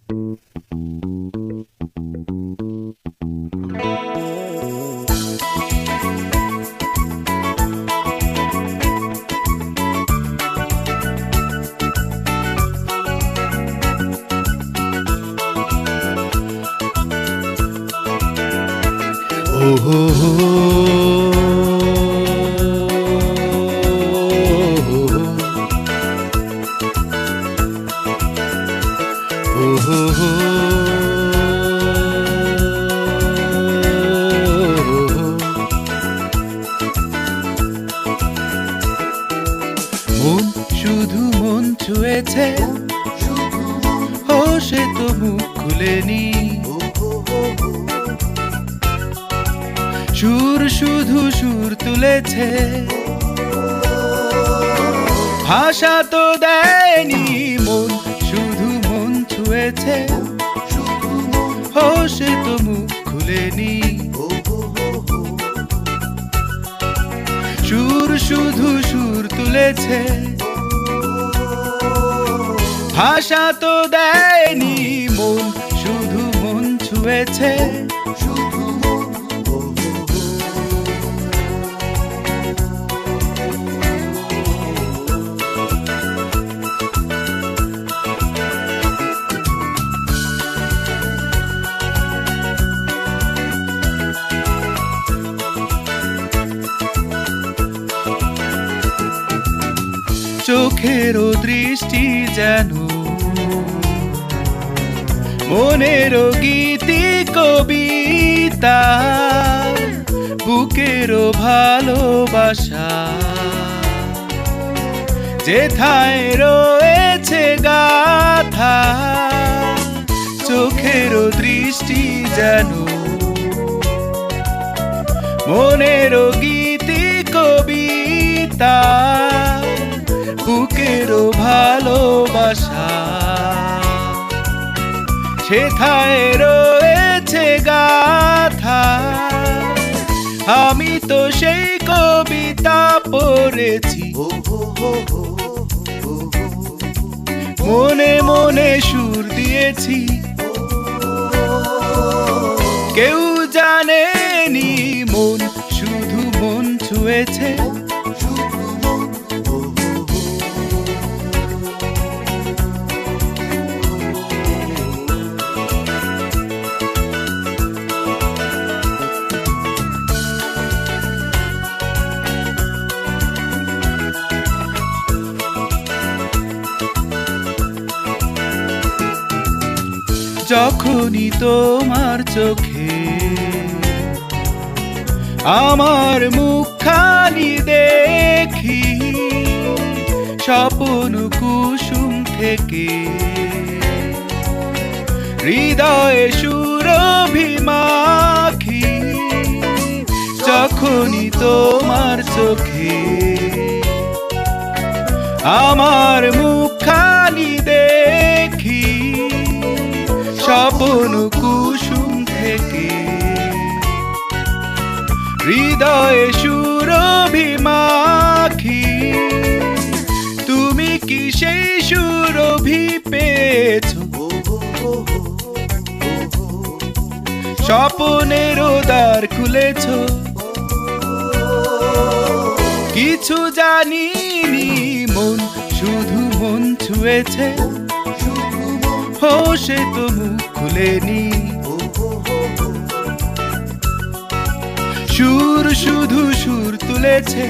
মন শুধু মন ছুঁয়েছে, ও সে তো মুখ খুলেনি। সুর শুধু সুর তুলেছে, ভাষা তো দেয়নি। মন শুধু মন ছুঁয়েছে, ও সে তো মুখ খুলেনি। সুর শুধু সুর তুলেছে, ভাষা তো দেয়নি। মন শুধু মন ছুঁয়েছে। চোখেরও দৃষ্টি যেন মনেরও গীতি কবিতা, বুকেরও ভালোবাসা যেথায় রয়েছে গাথা। চোখেরও দৃষ্টি যেন মনেরও গীতি কবিতা, বুকেরও ভালোবাসা সেথায় রয়েছে গাথা। আমি তো সেই কবিতা পড়েছি, মনে মনে সুর দিয়েছি। কেউ জানেনি মন শুধু মন ছুঁয়েছে। যখনই তোমার চোখে আমার মুখখানি দেখি, স্বপ্ন কুসুম থেকে হৃদয়ে সুরভি মাখি। যখনই তোমার চোখে আমার মুখখানি দেখি, স্বপ্ন কুসুম থেকে হৃদয়ে সুরভি মাখি। তুমি কি সেই সুরভি পেয়েছো? স্বপ্নেরও দ্বার খুলেছো। কিছু জানিনি মন শুধু মন ছুঁয়েছে, ও সে তো মুখ খুলেনি। সুর শুধু সুর তুলেছে,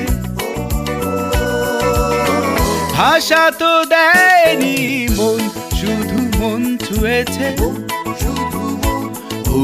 ভাষা তো দেয়নি। মন শুধু মন ছুঁয়েছে। ও